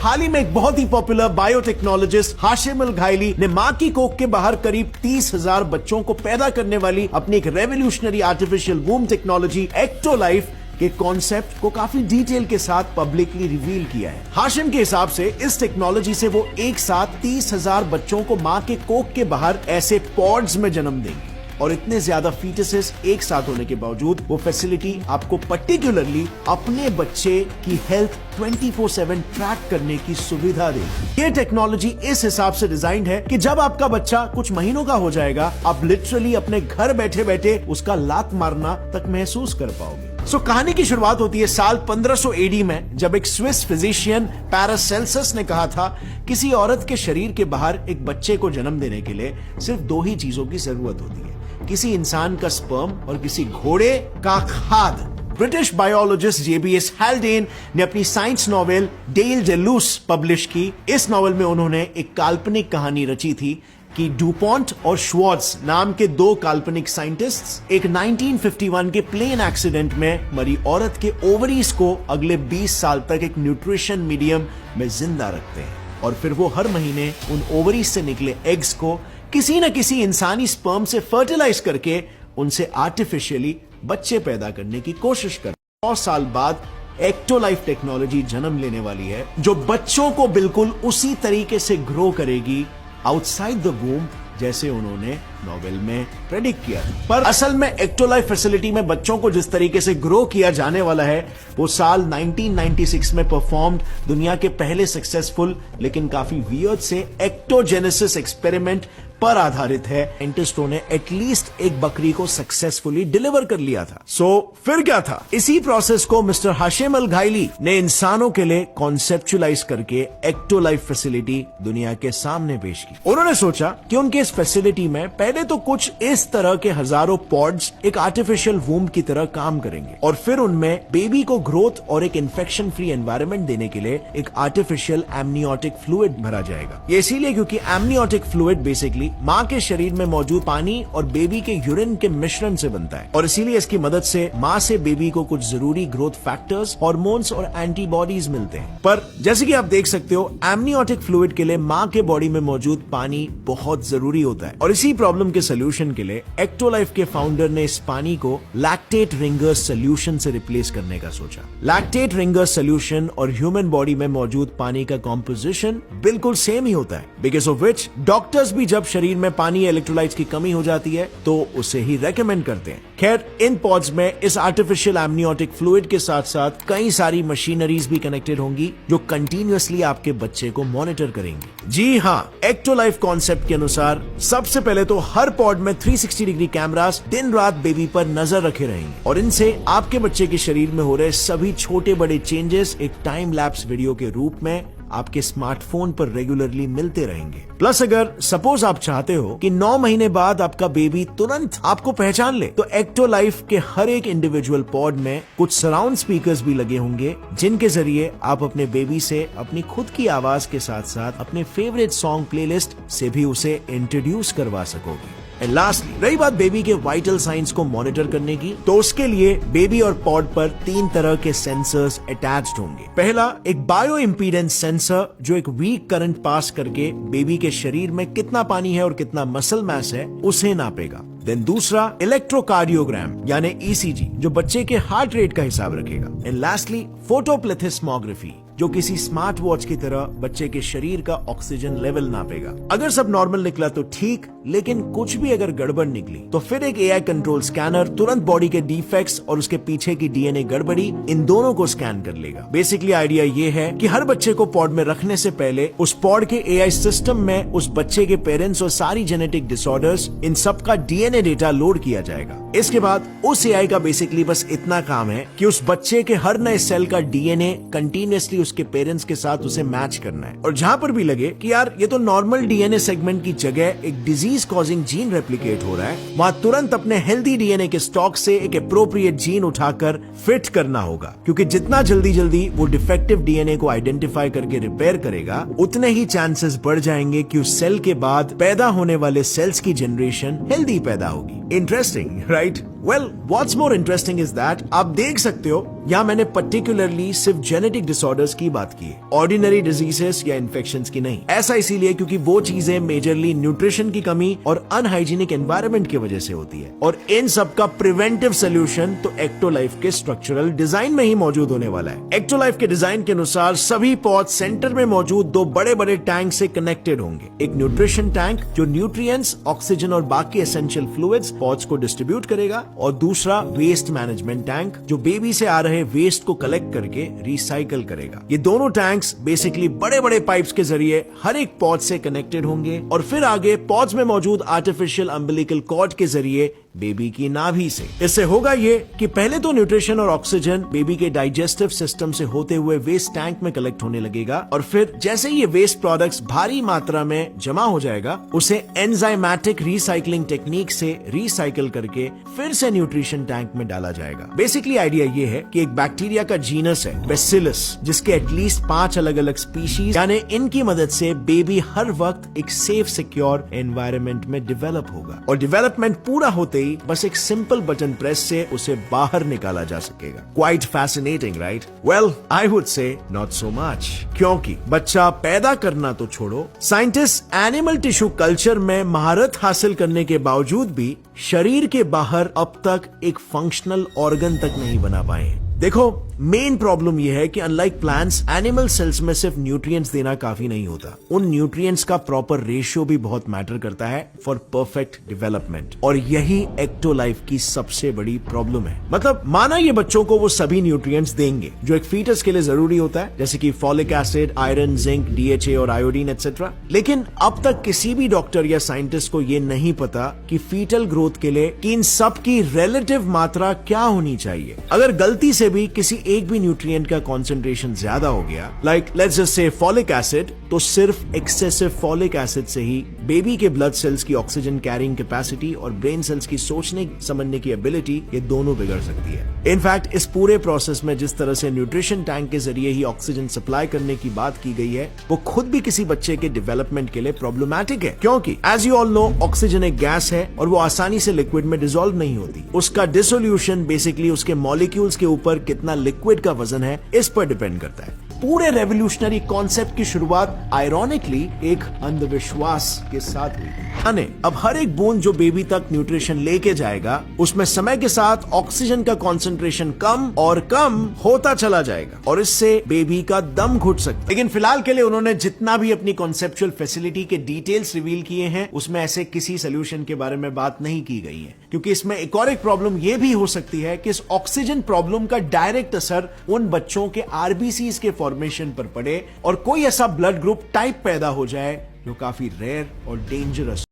हाल ही में एक बहुत ही पॉपुलर बायोटेक्नोलॉजिस्ट हाशिम अल घायली ने मां की कोख के बाहर करीब 30,000 बच्चों को पैदा करने वाली अपनी एक revolutionary artificial womb technology ecto life के कॉन्सेप्ट को काफी डिटेल के साथ पब्लिकली रिवील किया है। हाशिम के हिसाब से इस टेक्नोलॉजी से वो एक साथ 30,000 बच्चों को मां के कोख के बाहर ऐसे पॉड्स में जन्म देंगे और इतने ज्यादा फीटसेस एक साथ होने के बावजूद वो फैसिलिटी आपको पर्टिकुलरली अपने बच्चे की हेल्थ 24/7 ट्रैक करने की सुविधा देगी। ये टेक्नोलॉजी इस हिसाब से डिजाइंड है कि जब आपका बच्चा कुछ महीनों का हो जाएगा, आप लिटरली अपने घर बैठे बैठे उसका लात मारना तक महसूस कर पाओगे। कहानी की शुरुआत होती है साल 1500 एडी में, जब एक स्विस फिजिशियन पैरासेल्सस ने कहा था किसी औरत के शरीर के बाहर एक बच्चे को जन्म देने के लिए सिर्फ दो ही चीजों की जरूरत होती है, किसी इंसान का स्पर्म और किसी घोड़े का खाद। ब्रिटिश बायोलॉजिस्ट जेबीएस हैल्डेन ने अपनी साइंस नॉवेल डेल डेलूस पब्लिश की। इस नॉवेल में उन्होंने एक काल्पनिक कहानी रची थी कि डुपॉन्ट और श्वार्ट्ज नाम के दो काल्पनिक साइंटिस्ट्स एक 1951 के प्लेन एक्सीडेंट में मरी औरत के ओवरीज को अगले 20 साल तक एक न्यूट्रिशन मीडियम में जिंदा रखते हैं और फिर वो हर महीने उन ओवरीज से निकले एग्स को किसी न किसी इंसानी स्पर्म से फर्टिलाइज करके उनसे आर्टिफिशियली बच्चे पैदा करने की कोशिश करते हैं। 100 साल बाद एक्टो लाइफ टेक्नोलॉजी जन्म लेने वाली है जो बच्चों को बिल्कुल उसी तरीके से ग्रो करेगी आउटसाइड द वूम जैसे उन्होंने नॉवेल में प्रेडिक्ट किया। पर असल में एक्टो लाइफ फैसिलिटी में बच्चों को जिस तरीके से ग्रो किया जाने वाला है वो साल 1996 में परफॉर्म्ड दुनिया के पहले सक्सेसफुल लेकिन काफी वियर्ड से एक्टोजेनेसिस एक्सपेरिमेंट पर आधारित है। साइंटिस्टों ने एटलीस्ट एक बकरी को सक्सेसफुली डिलीवर कर लिया था। फिर क्या था? इसी प्रोसेस को मिस्टर हाशिम अल घायली ने इंसानों के लिए कॉन्सेप्चुलाइज करके एक्टो लाइफ फैसिलिटी दुनिया के सामने पेश की। उन्होंने सोचा कि उनके इस फैसिलिटी में पहले तो कुछ इस तरह के हजारों पॉड्स एक आर्टिफिशियल वूम की तरह काम करेंगे और फिर उनमें बेबी को ग्रोथ और एक इन्फेक्शन फ्री एनवायरनमेंट देने के लिए एक आर्टिफिशियल एमनियोटिक फ्लूइड भरा जाएगा। ये इसीलिए क्योंकि एमनियोटिक फ्लूइड बेसिकली मां के शरीर में मौजूद पानी और बेबी के यूरिन के मिश्रण से बनता है और इसीलिए इसकी मदद से मां से बेबी को कुछ जरूरी ग्रोथ फैक्टर्स, हार्मोन्स और एंटीबॉडीज मिलते हैं। पर जैसे कि आप देख सकते हो, एमनियोटिक फ्लूइड के लिए मां के बॉडी में मौजूद पानी बहुत जरूरी होता है और इसी प्रॉब्लम के सोल्यूशन के लिए एक्टो लाइफ के फाउंडर ने इस पानी को लैक्टेट रिंगर्स सोल्यूशन से रिप्लेस करने का सोचा। लैक्टेट रिंगर्स सोल्यूशन और ह्यूमन बॉडी में मौजूद पानी का कॉम्पोजिशन बिल्कुल सेम ही होता है, बिकॉज ऑफ विच डॉक्टर्स भी जब शरीर में पानी या इलेक्ट्रोलाइट्स की कमी हो जाती है तो उसे ही रेकमेंड करते हैं। खैर, इन पॉड्स में इस आर्टिफिशियल एमनियोटिक फ्लूइड के साथ साथ कई सारी मशीनरीज भी कनेक्टेड होंगी जो कंटिन्यूअसली आपके बच्चे को मॉनिटर करेंगी। जी हाँ, एक्टो लाइफ कॉन्सेप्ट के अनुसार सबसे पहले तो हर पॉड में 360 डिग्री कैमरास दिन रात बेबी पर नजर रखे रहेंगे और इनसे आपके बच्चे के शरीर में हो रहे सभी छोटे बड़े चेंजेस एक टाइम लैप्स वीडियो के रूप में आपके स्मार्टफोन पर रेगुलरली मिलते रहेंगे। प्लस अगर सपोज आप चाहते हो कि 9 महीने बाद आपका बेबी तुरंत आपको पहचान ले, तो एक्टो लाइफ के हर एक इंडिविजुअल पॉड में कुछ सराउंड स्पीकर्स भी लगे होंगे जिनके जरिए आप अपने बेबी से अपनी खुद की आवाज के साथ साथ अपने फेवरेट सॉन्ग प्लेलिस्ट से भी उसे इंट्रोड्यूस करवा सकोगे। एंड लास्टली, रही बात बेबी के वाइटल साइंस को मॉनिटर करने की, तो उसके लिए बेबी और पॉड पर 3 तरह के सेंसर्स अटैच्ड होंगे। पहला, एक बायो इम्पीडेंस सेंसर जो एक वीक करंट पास करके बेबी के शरीर में कितना पानी है और कितना मसल मास है उसे नापेगा। देन दूसरा, इलेक्ट्रोकार्डियोग्राम यानी ईसीजी जो बच्चे के हार्ट रेट का हिसाब रखेगा। एंड लास्टली, फोटोप्लेथिस्मोग्राफी जो किसी स्मार्ट वॉच की तरह बच्चे के शरीर का ऑक्सीजन लेवल नापेगा। अगर सब नॉर्मल निकला तो ठीक, लेकिन कुछ भी अगर गड़बड़ निकली तो फिर एक एआई कंट्रोल स्कैनर तुरंत बॉडी के डिफेक्ट्स और उसके पीछे की डीएनए गड़बड़ी इन दोनों को स्कैन कर लेगा। बेसिकली आइडिया ये है कि हर बच्चे को पॉड में रखने से पहले उस पॉड के एआई सिस्टम में उस बच्चे के पेरेंट्स और सारी जेनेटिक डिसऑर्डर्स इन सब का डीएनए डेटा लोड किया जाएगा। इसके बाद उस एआई का बेसिकली बस इतना काम है कि उस बच्चे के हर नए सेल का डीएनए कंटिन्यूअसली उसके पेरेंट्स के साथ उसे मैच करना है और जहां पर भी लगे कि यार ये तो नॉर्मल डीएनए सेगमेंट की जगह एक डिजीज कॉजिंग जीन रेप्लिकेट हो रहा है, वहां तुरंत अपने हेल्दी डीएनए के स्टॉक से एक अप्रोप्रिएट जीन उठाकर फिट करना होगा, क्योंकि जितना जल्दी वो डिफेक्टिव डीएनए को आइडेंटिफाई करके रिपेयर करेगा उतने ही चांसेस बढ़ जाएंगे कि उस सेल के बाद पैदा होने वाले सेल्स की जनरेशन हेल्दी पैदा होगी। Interesting, right? Well what's more interesting is that आप देख सकते हो यहां मैंने पर्टिकुलरली सिर्फ जेनेटिक डिसऑर्डर्स की बात की है, ऑर्डिनरी डिजीजेस या इन्फेक्शंस की नहीं। ऐसा इसीलिए क्योंकि वो चीजें मेजरली न्यूट्रिशन की कमी और अनहाइजीनिक एनवायरनमेंट की वजह से होती है, और इन सब का प्रिवेंटिव सोल्यूशन तो एक्टोलाइफ के स्ट्रक्चरल डिजाइन में ही मौजूद होने वाला है। एक्टोलाइफ के डिजाइन के अनुसार सभी पॉड सेंटर में मौजूद दो बड़े बड़े टैंक से कनेक्टेड होंगे। एक न्यूट्रिशन टैंक जो न्यूट्रिएंट्स, ऑक्सीजन और बाकी एसेंशियल फ्लूइड्स पॉड्स को डिस्ट्रीब्यूट करेगा, और दूसरा वेस्ट मैनेजमेंट टैंक जो बेबी से आ रहे वेस्ट को कलेक्ट करके रिसाइकल करेगा। ये दोनों टैंक्स बेसिकली बड़े बड़े पाइप्स के जरिए हर एक पॉड से कनेक्टेड होंगे और फिर आगे पॉड्स में मौजूद आर्टिफिशियल अम्बिलिकल कॉर्ड के जरिए बेबी की नाभि से। इससे होगा ये कि पहले तो न्यूट्रिशन और ऑक्सीजन बेबी के डाइजेस्टिव सिस्टम से होते हुए वेस्ट टैंक में कलेक्ट होने लगेगा, और फिर जैसे ये वेस्ट प्रोडक्ट्स भारी मात्रा में जमा हो जाएगा, उसे एंजाइमेटिक रिसाइकलिंग टेक्निक से रिसाइकल करके फिर से न्यूट्रिशन टैंक में डाला जाएगा। बेसिकली आइडिया ये है कि एक बैक्टीरिया का जीनस है बेसिलस, जिसके एटलीस्ट 5 अलग अलग स्पीशीज, यानी इनकी मदद से बेबी हर वक्त एक सेफ सिक्योर एनवायरनमेंट में डेवलप होगा, और डेवलपमेंट पूरा होते ही बस एक सिंपल बटन प्रेस से उसे बाहर निकाला जा सकेगा। Quite fascinating, right? Well, I would say not so much, क्योंकि बच्चा पैदा करना तो छोड़ो, साइंटिस्ट एनिमल टिश्यू कल्चर में महारत हासिल करने के बावजूद भी शरीर के बाहर अब तक एक फंक्शनल ऑर्गन तक नहीं बना पाए हैं। देखो, मेन प्रॉब्लम यह है कि अनलाइक प्लांट्स, एनिमल सेल्स में सिर्फ न्यूट्रिएंट्स देना काफी नहीं होता। उन न्यूट्रिएंट्स का प्रॉपर रेशियो भी बहुत मैटर करता है फॉर परफेक्ट डेवलपमेंट, और यही एक्टोलाइफ की सबसे बड़ी प्रॉब्लम है। मतलब माना ये बच्चों को वो सभी न्यूट्रिएंट्स देंगे जो एक फीटस के लिए जरूरी होता है, जैसे कि folic acid, iron, zinc, DHA और आयोडीन एटसेट्रा, लेकिन अब तक किसी भी डॉक्टर या साइंटिस्ट को ये नहीं पता कि फीटल ग्रोथ के लिए कि इन सब की रिलेटिव मात्रा क्या होनी चाहिए। अगर गलती से भी किसी एक भी न्यूट्रिएंट का कंसंट्रेशन ज्यादा हो गया, like let's just say folic acid, तो सिर्फ एक्सेसिव फॉलिक एसिड से ही बेबी के ब्लड सेल्स की ऑक्सीजन कैरिंग कैपेसिटी और ब्रेन सेल्स की सोचने समझने की एबिलिटी, ये दोनों बिगड़ सकती है। इनफैक्ट इस पूरे प्रोसेस में जिस तरह से न्यूट्रिशन टैंक के जरिए ही ऑक्सीजन सप्लाई करने की बात की गई है, वो खुद भी किसी बच्चे के डेवलपमेंट के लिए प्रॉब्लमैटिक है, क्योंकि as you all know oxygen एक गैस है और वो आसानी से लिक्विड में डिसॉल्व नहीं होती। उसका डिसोल्यूशन बेसिकली उसके मॉलिक्यूल्स के ऊपर कितना लिक्विड का वजन है इस पर डिपेंड करता है। पूरे रेवोल्यूशनरी कॉन्सेप्ट की शुरुआत आयरॉनिकली एक अंधविश्वास के साथ हुई। यानी अब हर एक बूंद जो बेबी तक न्यूट्रिशन लेके जाएगा, उसमें समय के साथ ऑक्सीजन का कंसंट्रेशन कम और कम होता चला जाएगा, और इससे बेबी का दम घुट सकता है। लेकिन फिलहाल के लिए उन्होंने जितना भी अपनी कॉन्सेप्चुअल फैसिलिटी के डिटेल्स रिवील किए हैं, उसमें ऐसे किसी सोल्यूशन के बारे में बात नहीं की गई है, क्योंकि इसमें एक और एक प्रॉब्लम यह भी हो सकती है कि इस ऑक्सीजन प्रॉब्लम का डायरेक्ट असर उन बच्चों के आरबीसीज के फॉर्मेशन पर पड़े और कोई ऐसा ब्लड ग्रुप टाइप पैदा हो जाए जो काफी रेयर और डेंजरस